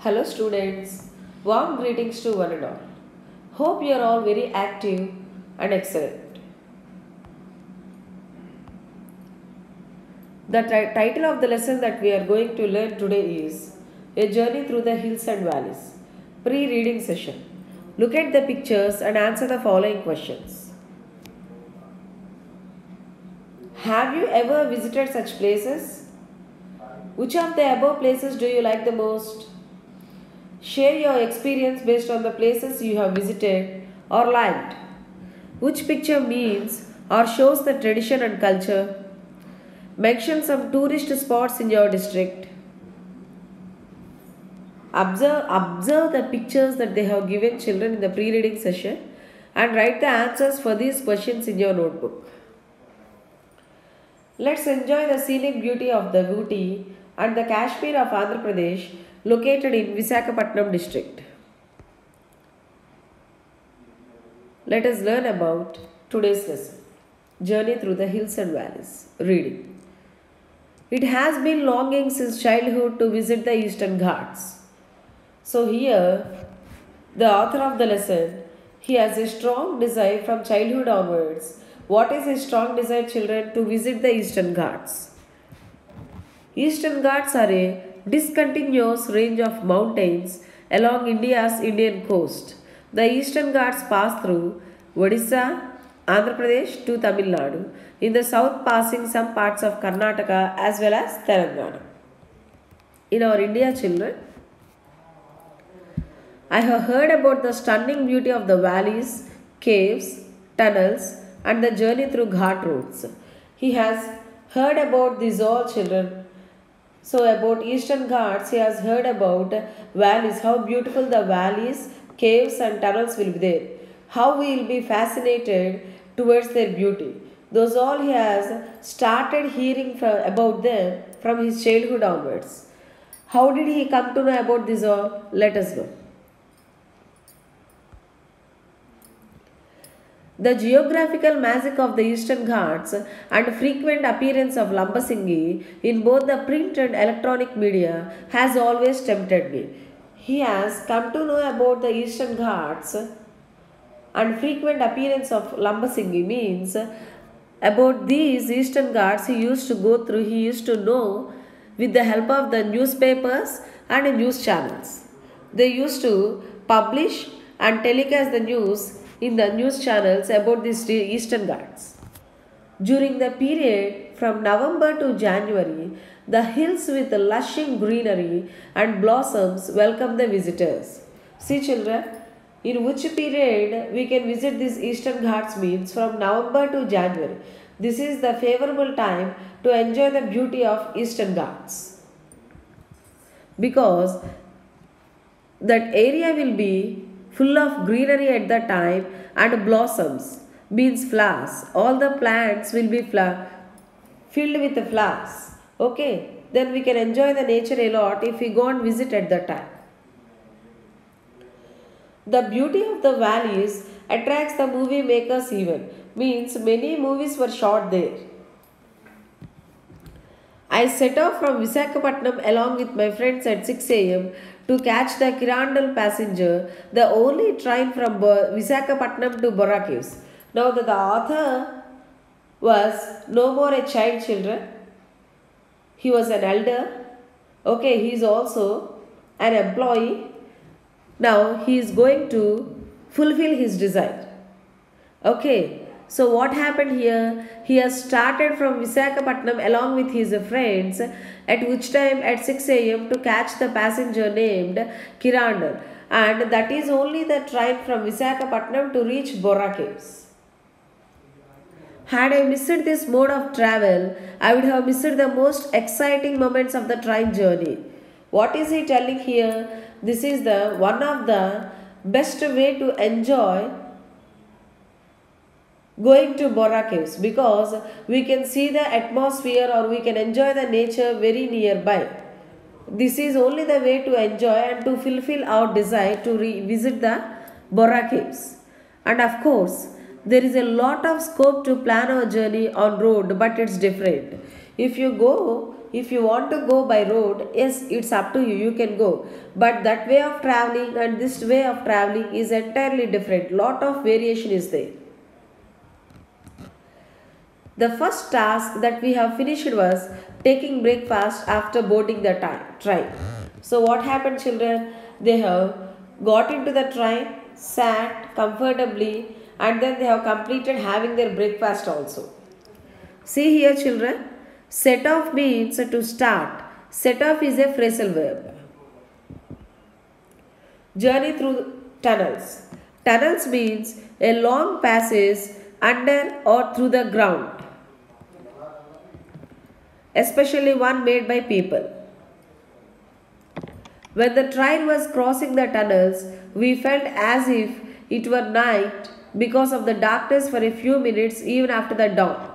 Hello students, warm greetings to one and all. Hope you are all very active and excellent. The title of the lesson that we are going to learn today is A Journey Through the Hills and Valleys, pre-reading session. Look at the pictures and answer the following questions. Have you ever visited such places? Which of the above places do you like the most? Share your experience based on the places you have visited or liked. Which picture means or shows the tradition and culture? Mention some tourist spots in your district. Observe the pictures that they have given children in the pre-reading session and write the answers for these questions in your notebook. Let's enjoy the scenic beauty of the Ooty and the Kashmir of Andhra Pradesh located in Visakhapatnam district. Let us learn about today's lesson. Journey through the hills and valleys. Reading. It has been longing since childhood to visit the Eastern Ghats. So here, the author of the lesson, he has a strong desire from childhood onwards. What is his strong desire, children? To visit the Eastern Ghats. Eastern Ghats are a discontinuous range of mountains along India's Indian coast. The Eastern Ghats pass through Odisha, Andhra Pradesh to Tamil Nadu, in the south passing some parts of Karnataka as well as Telangana. In our India, children, I have heard about the stunning beauty of the valleys, caves, tunnels and the journey through Ghat roads. He has heard about these all, children. So about Eastern Ghats, he has heard about valleys, how beautiful the valleys, caves and tunnels will be there. How we will be fascinated towards their beauty. Those all he has started hearing about them from his childhood onwards. How did he come to know about this all? Let us know. The geographical magic of the Eastern Ghats and frequent appearance of Lambasinghi in both the print and electronic media has always tempted me. He has come to know about the Eastern Ghats and frequent appearance of Lambasinghi means about these Eastern Ghats he used to go through, he used to know with the help of the newspapers and news channels. They used to publish and telecast the news in the news channels about these Eastern Ghats. During the period from November to January, the hills with lushing greenery and blossoms welcome the visitors. See, children, in which period we can visit these Eastern Ghats means from November to January. This is the favorable time to enjoy the beauty of Eastern Ghats, because that area will be full of greenery at the time and blossoms means flowers. All the plants will be filled with the flowers. Okay, then we can enjoy the nature a lot if we go and visit at that time. The beauty of the valleys attracts the movie makers even. Means many movies were shot there. I set off from Visakhapatnam along with my friends at 6 a.m. to catch the Kirandul passenger, the only train from Visakhapatnam to Borra Caves. Now the author was no more a child, children. He was an elder. Okay, he is also an employee. Now he is going to fulfill his desire. Okay, so what happened here? He has started from Visakhapatnam along with his friends, at which time at 6 a.m. to catch the passenger named Kirandul, and that is only the train from Visakhapatnam to reach Borra Caves. Had I missed this mode of travel, I would have missed the most exciting moments of the train journey. What is he telling here? This is the one of the best way to enjoy going to Borra Caves, because we can see the atmosphere or we can enjoy the nature very nearby. This is only the way to enjoy and to fulfill our desire to visit the Borra Caves. And of course, there is a lot of scope to plan our journey on road, but it's different. if you want to go by road, yes, it's up to you, you can go. But that way of traveling and this way of traveling is entirely different. Lot of variation is there. The first task that we have finished was taking breakfast after boarding the train. So what happened, children? They have got into the train, sat comfortably, and then they have completed having their breakfast also. See here, children. Set off means to start. Set off is a phrasal verb. Journey through tunnels. Tunnels means a long passage under or through the ground, especially one made by people. When the train was crossing the tunnels, we felt as if it were night because of the darkness for a few minutes even after the dawn.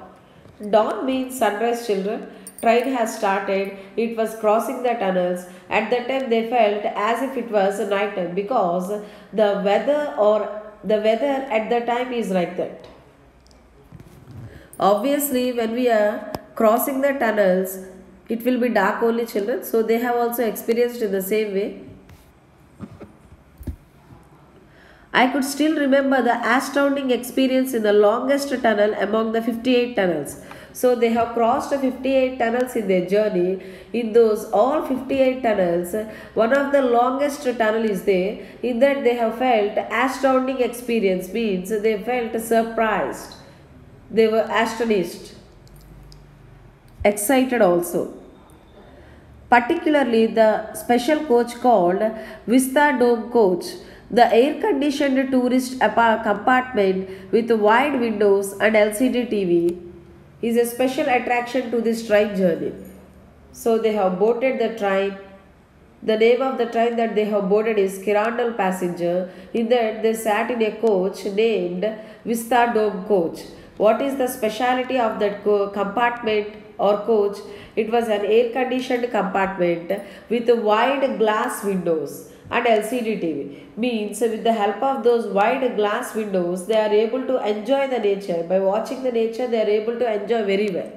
Dawn means sunrise, children. Train has started, it was crossing the tunnels. At that time they felt as if it was night time because the weather at the time is like that. Obviously, when we are crossing the tunnels, it will be dark only, children. So they have also experienced in the same way. I could still remember the astounding experience in the longest tunnel among the 58 tunnels. So they have crossed 58 tunnels in their journey. In those all 58 tunnels, one of the longest tunnel is there. In that they have felt astounding experience, means they felt surprised. They were astonished, excited also. Particularly the special coach called Vista Dome coach, the air-conditioned tourist compartment with wide windows and LCD TV, is a special attraction to this train journey. So they have boarded the train. The name of the train that they have boarded is Kirandul Passenger. In that they sat in a coach named Vista Dome coach. What is the speciality of that compartment or coach? It was an air-conditioned compartment with wide glass windows and LCD TV. Means with the help of those wide glass windows, they are able to enjoy the nature. By watching the nature, they are able to enjoy very well.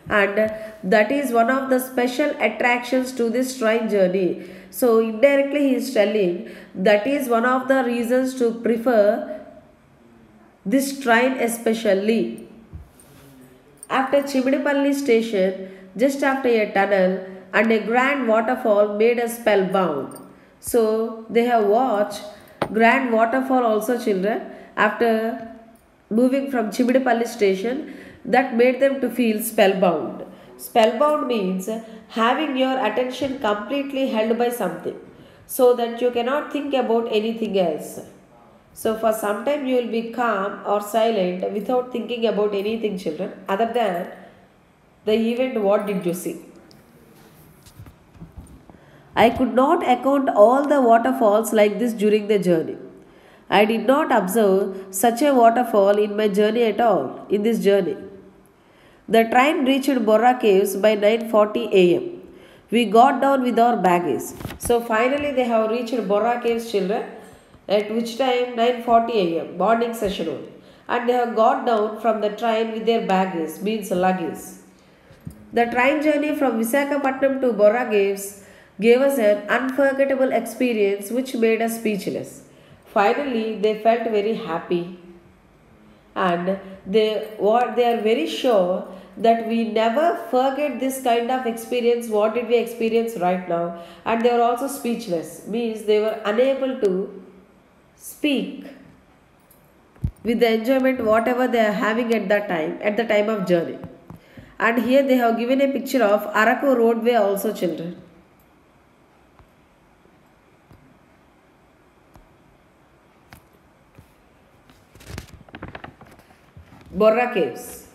And that is one of the special attractions to this train journey. So indirectly he is telling that is one of the reasons to prefer this train especially. After Chimidipalli station, just after a tunnel and a grand waterfall made us spellbound. So they have watched grand waterfall also, children, after moving from Chimidipalli station. That made them to feel spellbound. Spellbound means having your attention completely held by something so that you cannot think about anything else. So for some time you will be calm or silent without thinking about anything, children, other than the event what did you see. I could not account all the waterfalls like this during the journey. I did not observe such a waterfall in my journey at all, in this journey. The train reached Borra Caves by 9:40 a.m. We got down with our baggage. So finally they have reached Borra Caves, children, at which time 9:40 a.m. morning session only. And they have got down from the train with their baggage, means luggage. The train journey from Visakhapatnam to Borra Caves gave us an unforgettable experience which made us speechless. Finally, they felt very happy and they are very sure that we never forget this kind of experience. What did we experience right now? And they were also speechless, means they were unable to speak with the enjoyment whatever they are having at the time of journey. And here they have given a picture of Araku roadway also, children. Borra Caves.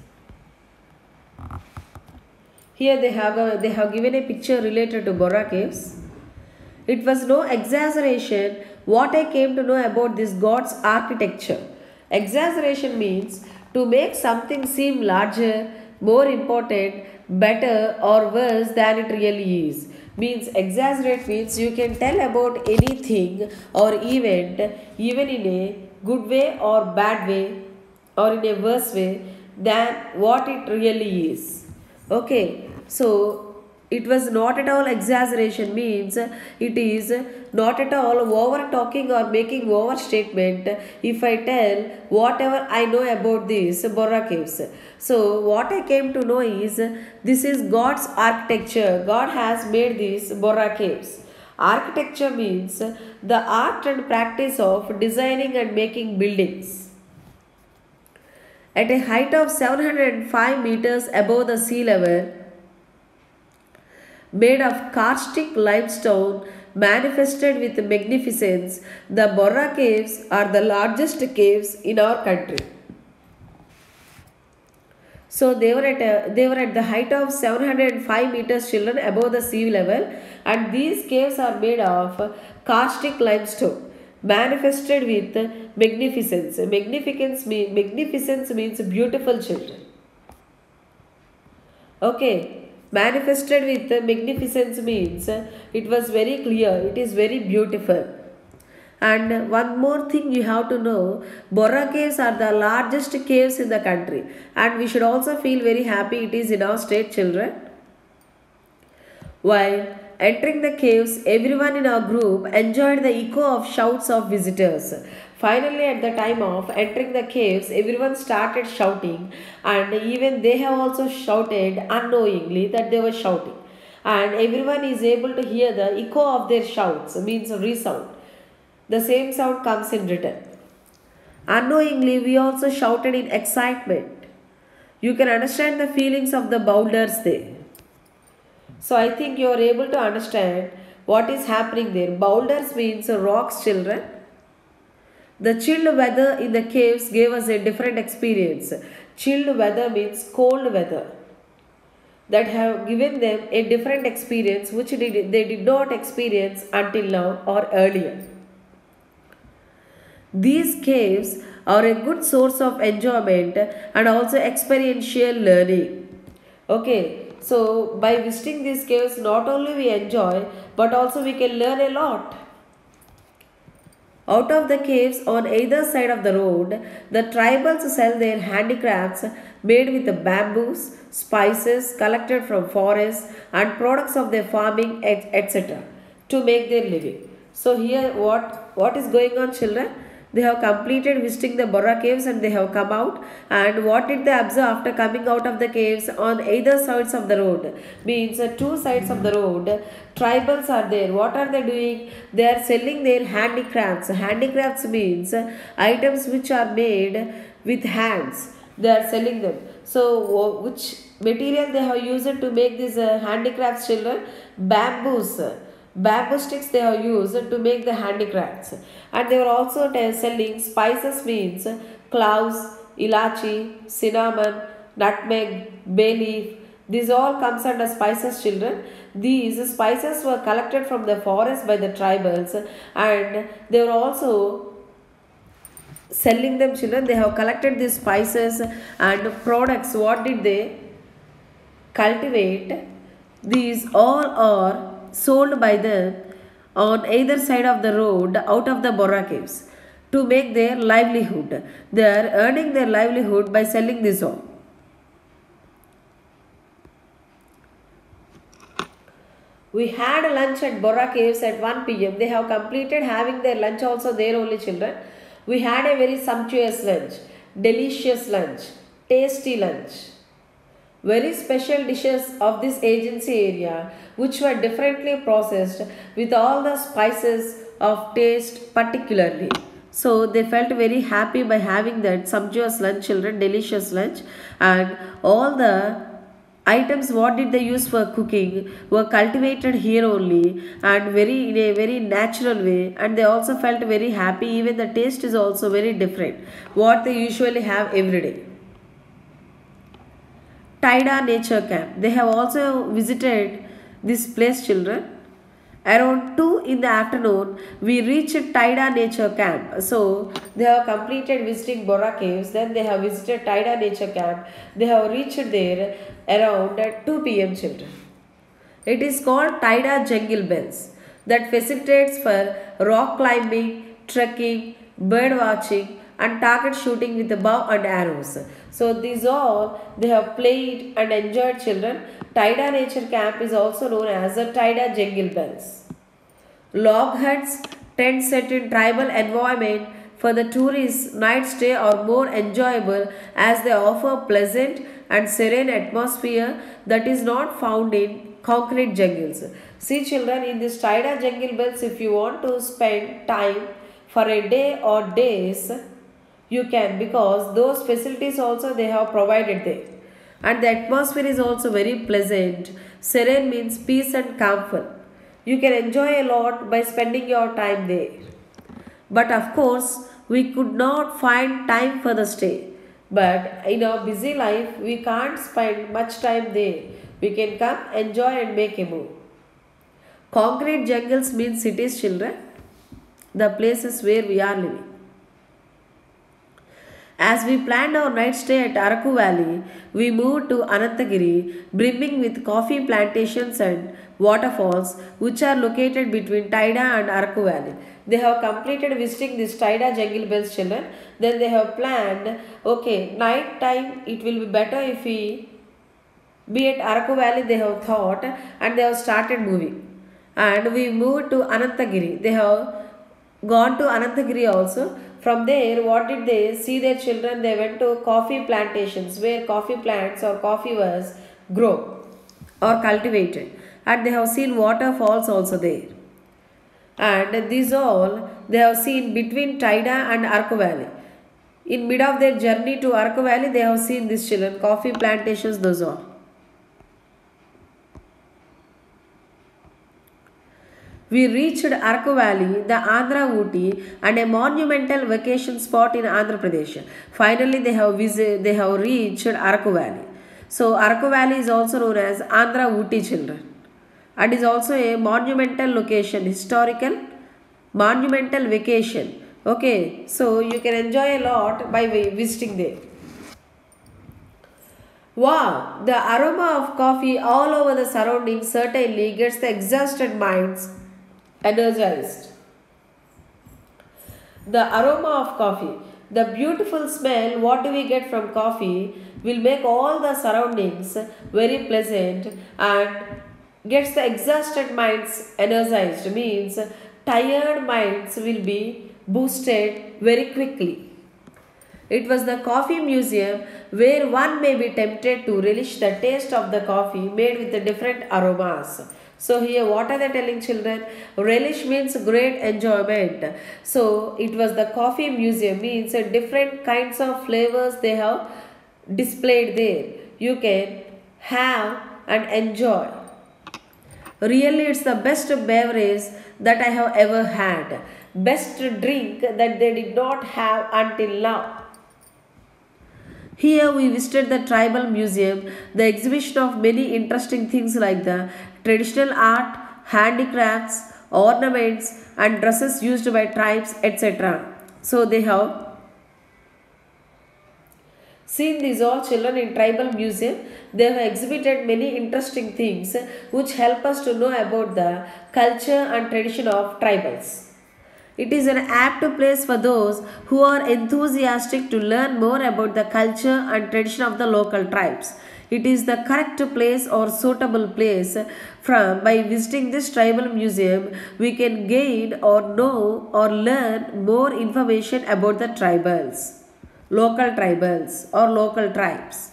Here they have given a picture related to Borra Caves. It was no exaggeration what I came to know about this God's architecture. Exaggeration means to make something seem larger, more important, better or worse than it really is. Means exaggerate means you can tell about anything or event even in a good way or bad way or in a worse way than what it really is. Okay, So it was not at all exaggeration, means it is not at all over talking or making over statement if I tell whatever I know about this Borra caves. So what I came to know is this is God's architecture. God has made these Borra caves. Architecture means the art and practice of designing and making buildings. At a height of 705 meters above the sea level, made of karstic limestone manifested with magnificence, the Borra caves are the largest caves in our country. So they were at the height of 705 meters children above the sea level, and these caves are made of karstic limestone manifested with magnificence. Magnificence means beautiful children. Okay, manifested with magnificence means it was very clear, it is very beautiful. And one more thing you have to know, Borra caves are the largest caves in the country, and we should also feel very happy it is in our state, children. While entering the caves, everyone in our group enjoyed the echo of shouts of visitors. Finally, at the time of entering the caves, everyone started shouting, and even they have also shouted unknowingly that they were shouting. And everyone is able to hear the echo of their shouts, means resound. The same sound comes in return. Unknowingly, we also shouted in excitement. You can understand the feelings of the boulders there. So I think you are able to understand what is happening there. Boulders means rocks, children. The chilled weather in the caves gave us a different experience. Chilled weather means cold weather. That have given them a different experience which they did not experience until now or earlier. These caves are a good source of enjoyment and also experiential learning. Okay, so by visiting these caves, not only we enjoy, but also we can learn a lot. Out of the caves on either side of the road, the tribals sell their handicrafts made with the bamboos, spices collected from forests, and products of their farming, etc. to make their living. So here what is going on, children? They have completed visiting the Borra caves and they have come out. And what did they observe after coming out of the caves? On either sides of the road, means two sides of the road, tribals are there. What are they doing? They are selling their handicrafts. Handicrafts means items which are made with hands. They are selling them. So which material they have used to make these handicrafts, children? Bamboos. Bamboo sticks they have used to make the handicrafts. And they were also selling spices, means cloves, ilachi, cinnamon, nutmeg, bay leaf. These all comes under spices, children. These spices were collected from the forest by the tribals, and they were also selling them, children. They have collected these spices and products. What did they cultivate? These all are sold by them on either side of the road out of the Borra caves to make their livelihood. They are earning their livelihood by selling this all. We had lunch at Borra caves at 1 p.m. They have completed having their lunch also there only, children. We had a very sumptuous lunch, delicious lunch, tasty lunch. Very special dishes of this agency area which were differently processed with all the spices of taste particularly. So they felt very happy by having that sumptuous lunch, children, delicious lunch. And all the items what did they use for cooking were cultivated here only, and in a very natural way, and they also felt very happy. Even the taste is also very different what they usually have every day. Taida Nature Camp. They have also visited this place, children. Around 2 in the afternoon, we reached Taida Nature Camp. So, they have completed visiting Borra Caves. Then they have visited Taida Nature Camp. They have reached there around 2 p.m. children. It is called Taida Jungle Bells that facilitates for rock climbing, trekking, bird watching, and target shooting with the bow and arrows. So these all they have played and enjoyed children. Taida Nature Camp is also known as the Taida Jungle Bells. Log huts, tents set in tribal environment for the tourists' night stay are more enjoyable as they offer pleasant and serene atmosphere that is not found in concrete jungles. See children, in this Taida Jungle Bells, if you want to spend time for a day or days, you can, because those facilities also they have provided there. And the atmosphere is also very pleasant. Serene means peace and comfort. You can enjoy a lot by spending your time there. But of course, we could not find time for the stay. But in our busy life, we can't spend much time there. We can come, enjoy, and make a move. Concrete jungles mean cities, children, the places where we are living. As we planned our night stay at Araku Valley, we moved to Anantagiri, brimming with coffee plantations and waterfalls, which are located between Taida and Araku Valley. They have completed visiting this Taida Jungle Bells, children. Then they have planned, okay, night time it will be better if we be at Araku Valley, they have thought, and they have started moving. And we moved to Anantagiri. They have gone to Anantagiri also. From there, what did they see their children? They went to coffee plantations where coffee plants or coffee was grown or cultivated. And they have seen waterfalls also there. And these all they have seen between Taida and Araku Valley. In mid of their journey to Araku Valley, they have seen these children, coffee plantations, those all. We reached Araku Valley, the Andhra Ooty, and a monumental vacation spot in Andhra Pradesh. Finally, they have reached Araku Valley. So, Araku Valley is also known as Andhra Ooty, children, and is also a monumental location, historical monumental vacation. Okay, so you can enjoy a lot by visiting there. Wow, the aroma of coffee all over the surroundings certainly gets the exhausted minds energized. The aroma of coffee, the beautiful smell, what do we get from coffee, will make all the surroundings very pleasant and gets the exhausted minds energized, means tired minds will be boosted very quickly. It was the coffee museum where one may be tempted to relish the taste of the coffee made with the different aromas. So here what are they telling children? Relish means great enjoyment. So it was the coffee museum, means different kinds of flavors they have displayed there. You can have and enjoy. Really it's the best beverage that I have ever had. Best drink that they did not have until now. Here we visited the tribal museum, the exhibition of many interesting things like the traditional art, handicrafts, ornaments and dresses used by tribes, etc. So they have seen these all children in tribal museum. They have exhibited many interesting things which help us to know about the culture and tradition of tribals. It is an apt place for those who are enthusiastic to learn more about the culture and tradition of the local tribes. It is the correct place or suitable place by visiting this tribal museum we can gain or know or learn more information about the tribals, local tribals or local tribes.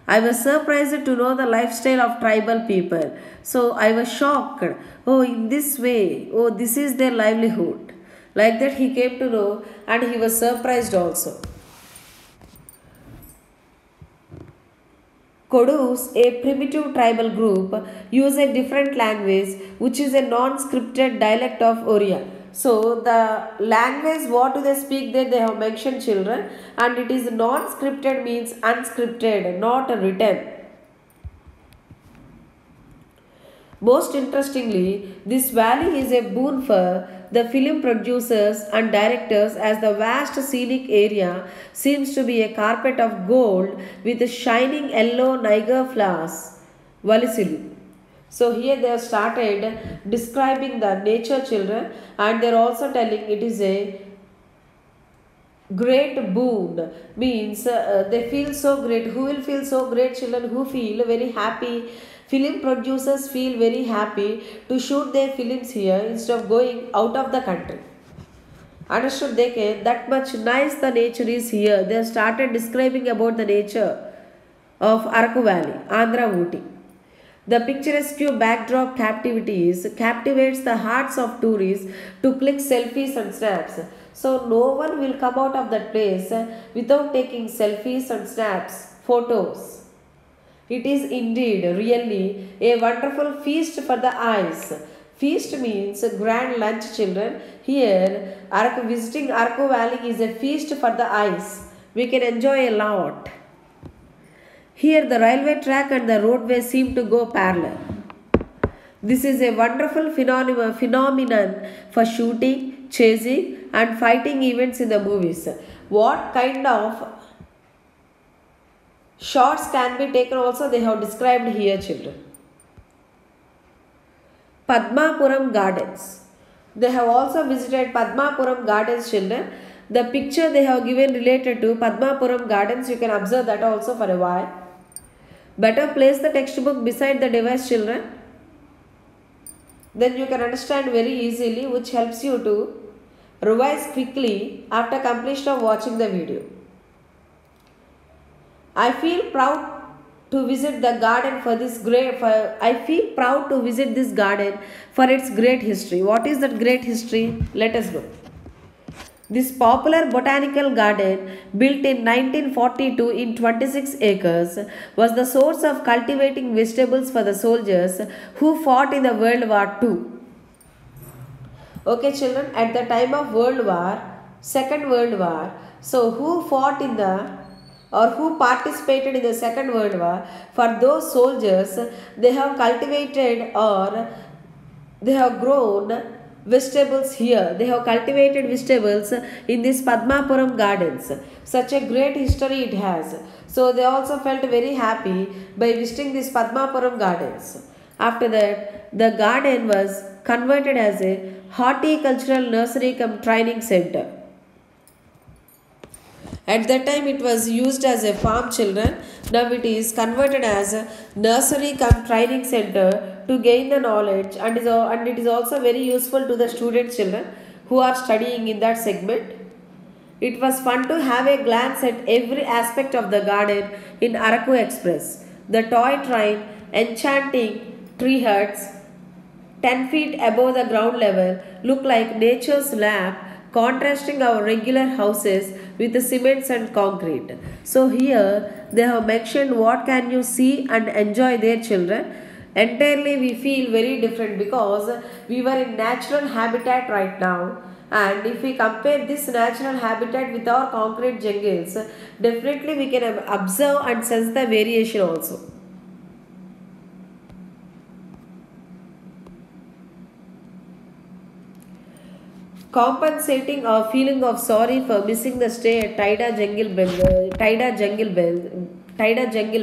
I was surprised to know the lifestyle of tribal people. So I was shocked. Oh, in this way, oh, this is their livelihood. Like that he came to know and he was surprised also. Kodus, a primitive tribal group, use a different language which is a non-scripted dialect of Oriya. So the language what do they speak there, they have mentioned children, and it is non-scripted means unscripted, not written. Most interestingly, this valley is a boon for the film producers and directors as the vast scenic area seems to be a carpet of gold with shining yellow Niger flowers. Valisilu. So here they have started describing the nature children, and they are also telling it is a Great boon means they feel so great. Who will feel so great? Children who feel very happy. Film producers feel very happy to shoot their films here instead of going out of the country. Understood? They can that much nice the nature is here. They have started describing about the nature of Araku Valley, Andhra Ooty. The picturesque backdrop captivates the hearts of tourists to click selfies and snaps. So no one will come out of that place without taking selfies and snaps, photos. It is indeed really a wonderful feast for the eyes. Feast means grand lunch, children. Here, visiting Araku Valley is a feast for the eyes. We can enjoy a lot. Here, the railway track and the roadway seem to go parallel. This is a wonderful phenomenon for shooting, chasing, and fighting events in the movies. What kind of shots can be taken also they have described here, children. Padmapuram Gardens. They have also visited Padmapuram Gardens, children. The picture they have given related to Padmapuram Gardens, you can observe that also for a while. Better place the textbook beside the device, children. Then you can understand very easily, which helps you to revise quickly after completion of watching the video. I feel proud to visit the garden for this I feel proud to visit this garden for its great history. What is that great history? Let us know. This popular botanical garden, built in 1942 in 26 acres, was the source of cultivating vegetables for the soldiers who fought in the World War II. Okay, children, at the time of Second World War, so who fought in the or who participated in the Second World War? For those soldiers, they have cultivated or they have grown vegetables here. They have cultivated vegetables in this Padmapuram Gardens. Such a great history it has. So they also felt very happy by visiting this Padmapuram Gardens. After that, the garden was converted as a horticultural nursery cum training center. At that time it was used as a farm, children. Now it is converted as a nursery cum training center to gain the knowledge, and it is also very useful to the students, children, who are studying in that segment. It was fun to have a glance at every aspect of the garden in Araku Express. The toy train, enchanting tree huts, 10 feet above the ground level, look like nature's lab, contrasting our regular houses with the cements and concrete. So here they have mentioned what can you see and enjoy there, children. Entirely we feel very different because we were in natural habitat right now, and if we compare this natural habitat with our concrete jungles, definitely we can observe and sense the variation also. Compensating our feeling of sorry for missing the stay at Taida Jungle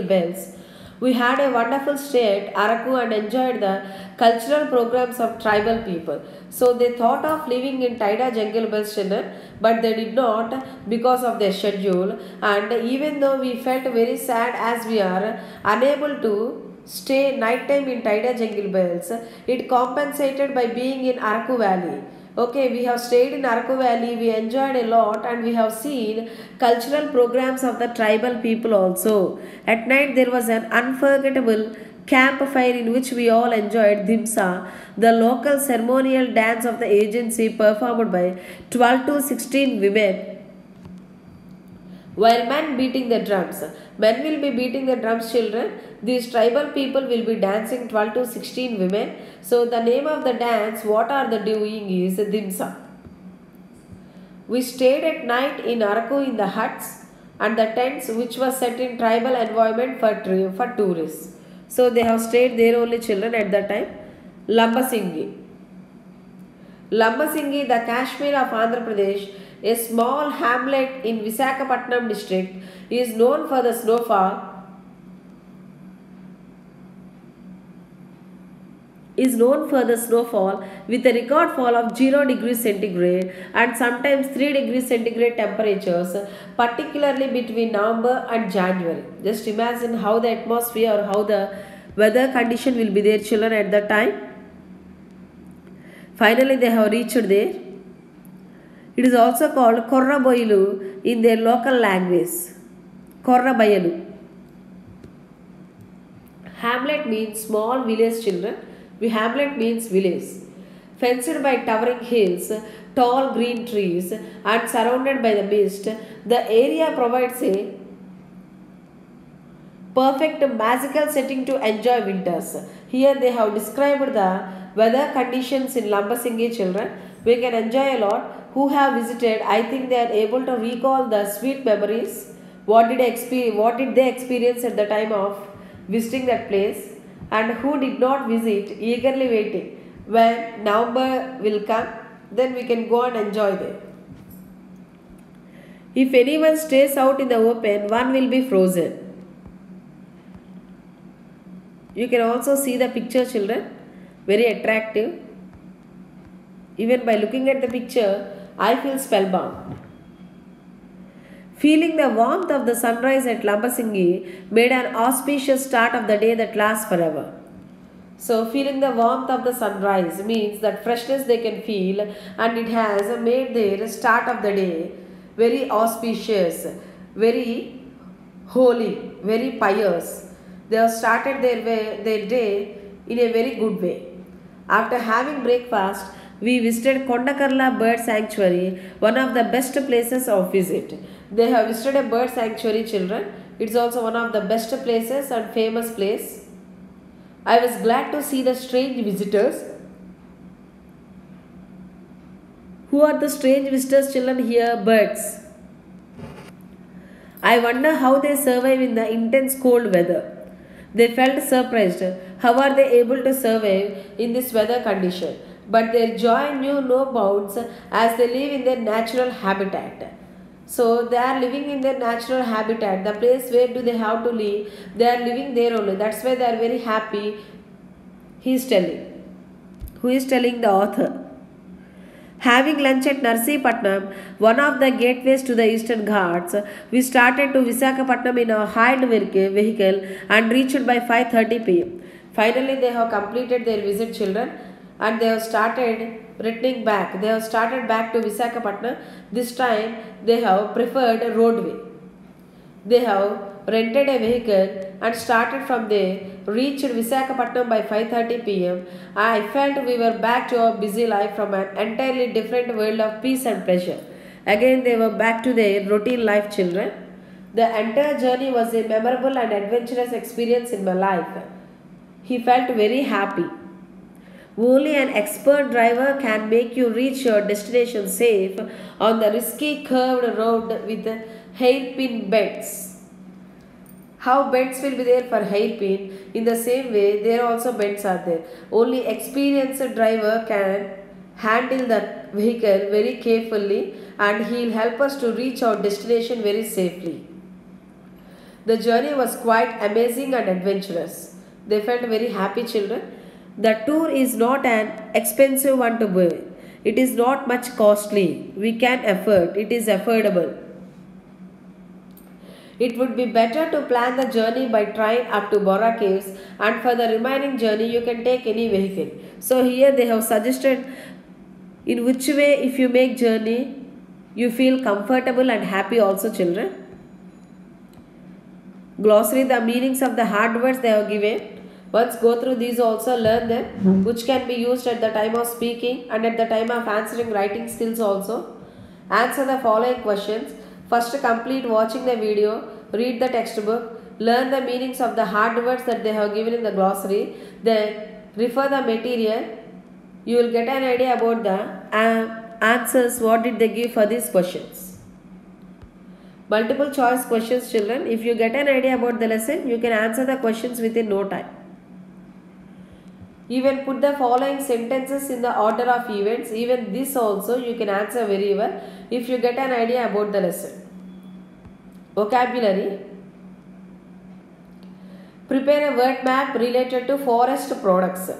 Bells, we had a wonderful stay at Araku and enjoyed the cultural programs of tribal people. So they thought of living in Taida Jungle Bells, children, but they did not because of their schedule. And even though we felt very sad as we are unable to stay night time in Taida Jungle Bells, it compensated by being in Araku Valley. Okay, we have stayed in Araku Valley, we enjoyed a lot, and we have seen cultural programs of the tribal people also. At night there was an unforgettable campfire in which we all enjoyed Dimsa, the local ceremonial dance of the agency performed by 12 to 16 women, while men beating the drums. Men will be beating the drums, children. These tribal people will be dancing 12 to 16 women. So the name of the dance, what are they doing, is Dimsa. We stayed at night in Araku in the huts and the tents which was set in tribal environment for tourists. So they have stayed there only, children, at that time. Lambasingi. Lambasingi, the Kashmir of Andhra Pradesh, a small hamlet in Visakhapatnam district, is known for the snowfall is known for the snowfall with a record fall of 0 degrees centigrade and sometimes 3 degrees centigrade temperatures, particularly between November and January. Just imagine how the atmosphere or how the weather condition will be there, children, at that time. Finally, they have reached there. It is also called Korraboilu in their local language. Korrabayalu. Hamlet means small village, children. Hamlet means village. Fenced by towering hills, tall green trees, and surrounded by the mist, the area provides a perfect magical setting to enjoy winters. Here they have described the weather conditions in Lambasingi, children. We can enjoy a lot. Who have visited, I think they are able to recall the sweet memories. What did they experience at the time of visiting that place, and who did not visit, eagerly waiting when November will come, then we can go and enjoy them. If anyone stays out in the open, one will be frozen. You can also see the picture, children, very attractive. Even by looking at the picture, I feel spellbound. Feeling the warmth of the sunrise at Lambasingi made an auspicious start of the day that lasts forever. So, feeling the warmth of the sunrise means that freshness they can feel, and it has made their start of the day very auspicious, very holy, very pious. They have started their day in a very good way. After having breakfast, we visited Kondakarla Bird Sanctuary, one of the best places of visit. They have visited a bird sanctuary, children. It's also one of the best places and famous place. I was glad to see the strange visitors. Who are the strange visitors, children? Here, birds. I wonder how they survive in the intense cold weather. They felt surprised. How are they able to survive in this weather condition? But their joy knew no bounds as they live in their natural habitat. So they are living in their natural habitat. The place where do they have to live, they are living there only. That's why they are very happy. He is telling. Who is telling? The author. Having lunch at Narsipatnam, one of the gateways to the Eastern Ghats, we started to Visakhapatnam in a hired vehicle and reached by 5:30 p.m. Finally, they have completed their visit, children, and they have started returning back. They have started back to Visakhapatnam. This time, they have preferred a roadway. They have rented a vehicle and started from there, reached Visakhapatnam by 5:30 p.m. I felt we were back to our busy life from an entirely different world of peace and pleasure. Again, they were back to their routine life, children. The entire journey was a memorable and adventurous experience in my life. He felt very happy. Only an expert driver can make you reach your destination safe on the risky curved road with hairpin bends. How bends will be there for hairpin? In the same way, there also bends are there. Only experienced driver can handle the vehicle very carefully, and he will help us to reach our destination very safely. The journey was quite amazing and adventurous. They felt very happy, children. The tour is not an expensive one to buy. It is not much costly. We can afford. It is affordable. It would be better to plan the journey by train up to Bora Caves, and for the remaining journey you can take any vehicle. So here they have suggested in which way if you make journey you feel comfortable and happy also, children. Glossary, the meanings of the hard words they have given. Once go through these also, learn them, which can be used at the time of speaking and at the time of answering writing skills also. Answer the following questions. First, complete watching the video, read the textbook, learn the meanings of the hard words that they have given in the glossary, then refer the material. You will get an idea about the answers, what did they give for these questions. Multiple choice questions, children. If you get an idea about the lesson, you can answer the questions within no time. Even put the following sentences in the order of events. Even this also you can answer very well if you get an idea about the lesson. Vocabulary. Prepare a word map related to forest products.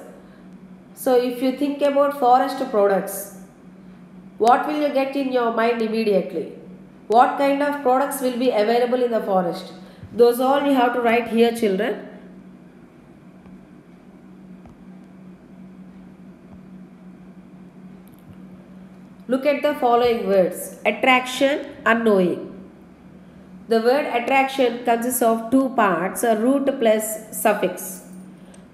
So if you think about forest products, what will you get in your mind immediately? What kind of products will be available in the forest? Those all you have to write here, children. Look at the following words. Attraction, unknowing. The word attraction consists of two parts, a root plus suffix.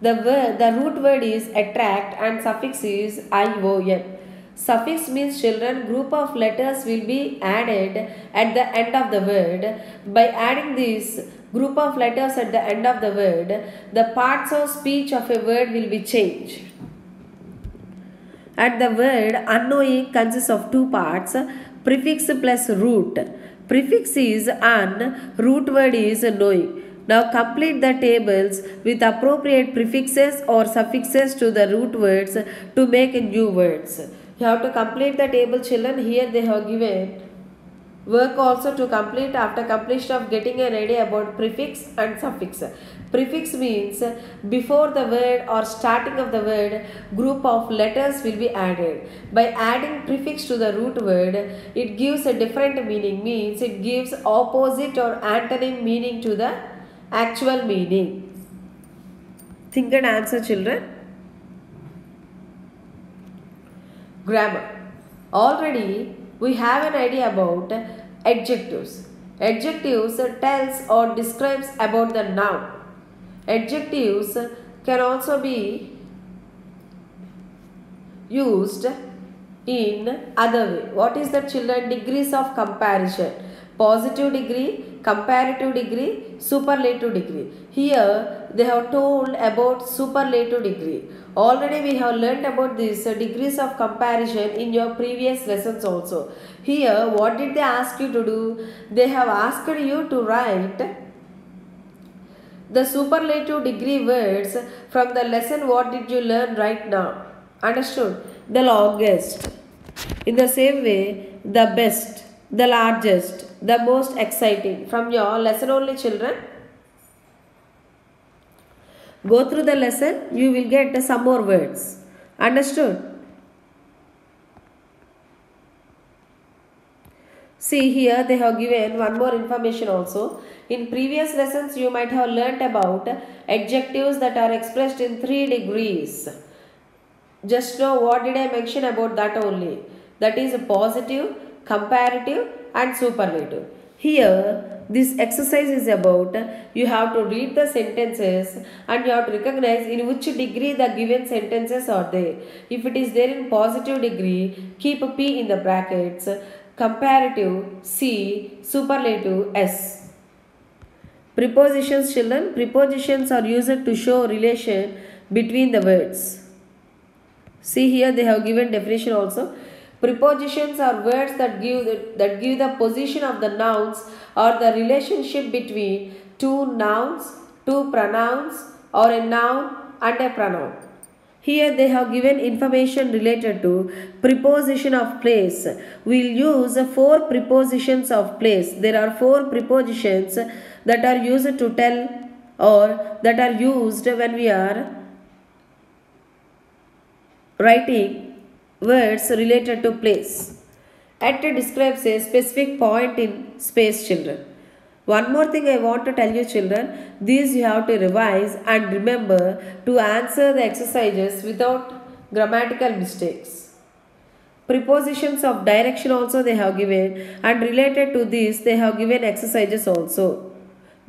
The root word is attract and suffix is ion. Suffix means children, group of letters will be added at the end of the word. By adding this group of letters at the end of the word, the parts of speech of a word will be changed. And the word unknowing consists of two parts, prefix plus root. Prefix is un, root word is knowing. Now complete the tables with appropriate prefixes or suffixes to the root words to make new words. You have to complete the table, children. Here they have given work also to complete after completion of getting an idea about prefix and suffix. Prefix means before the word or starting of the word, group of letters will be added. By adding prefix to the root word, it gives a different meaning, means it gives opposite or antonym meaning to the actual meaning. Think and answer, children. Grammar. Already we have an idea about adjectives. Adjectives tells or describes about the noun. Adjectives can also be used in other way. What is the, children? Degrees of comparison. Positive degree, comparative degree, superlative degree. Here they have told about superlative degree. Already we have learnt about these degrees of comparison in your previous lessons also. Here what did they ask you to do? They have asked you to write the superlative degree words from the lesson. What did you learn right now? Understood? The longest. In the same way, the best, the largest, the most exciting. From your lesson only, children. Go through the lesson, you will get some more words. Understood? See, here they have given one more information also. In previous lessons, you might have learnt about adjectives that are expressed in 3 degrees. Just know what did I mention about that only. That is positive, comparative and superlative. Here, this exercise is about you have to read the sentences and you have to recognize in which degree the given sentences are there. If it is there in positive degree, keep a P in the brackets. Comparative, C, superlative, S. Prepositions, children. Prepositions are used to show relation between the words. See, here they have given definition also. Prepositions are words that give the position of the nouns or the relationship between two nouns, two pronouns, or a noun and a pronoun. Here they have given information related to preposition of place. We will use 4 prepositions of place. There are 4 prepositions that are used to tell or that are used when we are writing words related to place. At describes a specific point in space, children. One more thing I want to tell you, children, these you have to revise and remember to answer the exercises without grammatical mistakes. Prepositions of direction also they have given, and related to this they have given exercises also.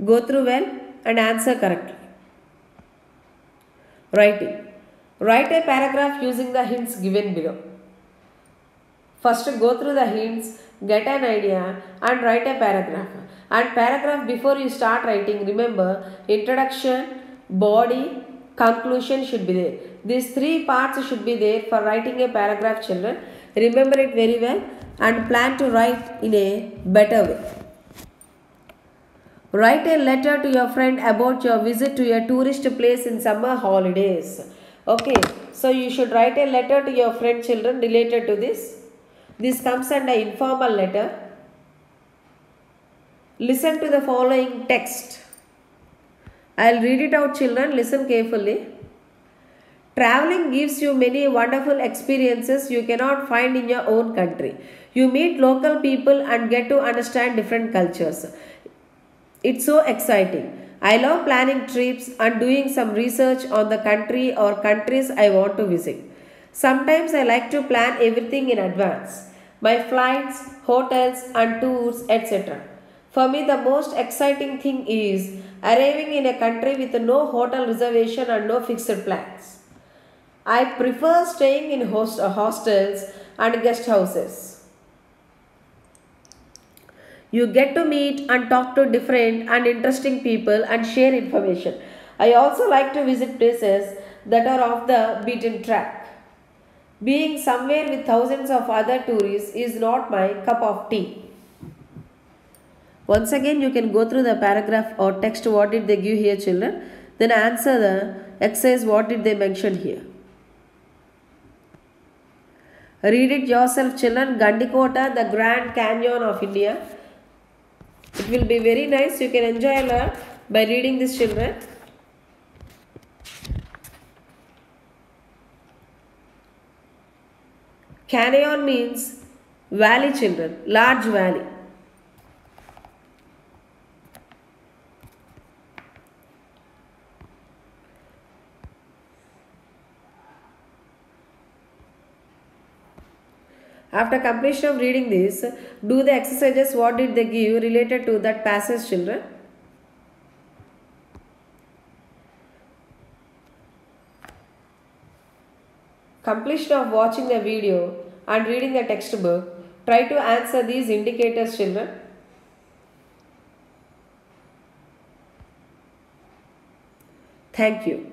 Go through well and answer correctly. Writing. Write a paragraph using the hints given below. First go through the hints, get an idea and write a paragraph. And paragraph before you start writing, remember introduction, body, conclusion should be there. These 3 parts should be there for writing a paragraph, children. Remember it very well and plan to write in a better way. Write a letter to your friend about your visit to a tourist place in summer holidays. Okay, so you should write a letter to your friend, children, related to this. This comes under informal letter. Listen to the following text. I will read it out, children. Listen carefully. Traveling gives you many wonderful experiences you cannot find in your own country. You meet local people and get to understand different cultures. It's so exciting. I love planning trips and doing some research on the country or countries I want to visit. Sometimes I like to plan everything in advance, my flights, hotels, and tours, etc. For me, the most exciting thing is arriving in a country with no hotel reservation and no fixed plans. I prefer staying in hostels and guest houses. You get to meet and talk to different and interesting people and share information. I also like to visit places that are off the beaten track. Being somewhere with thousands of other tourists is not my cup of tea. Once again, you can go through the paragraph or text what did they give here, children. Then answer the exercise what did they mention here. Read it yourself, children. Gandikota, the Grand Canyon of India. It will be very nice. You can enjoy a lot by reading this, children. Canyon means valley, children. Large valley. After completion of reading this, do the exercises what did they give related to that passage, children. Completion of watching the video and reading the textbook, try to answer these indicators, children. Thank you.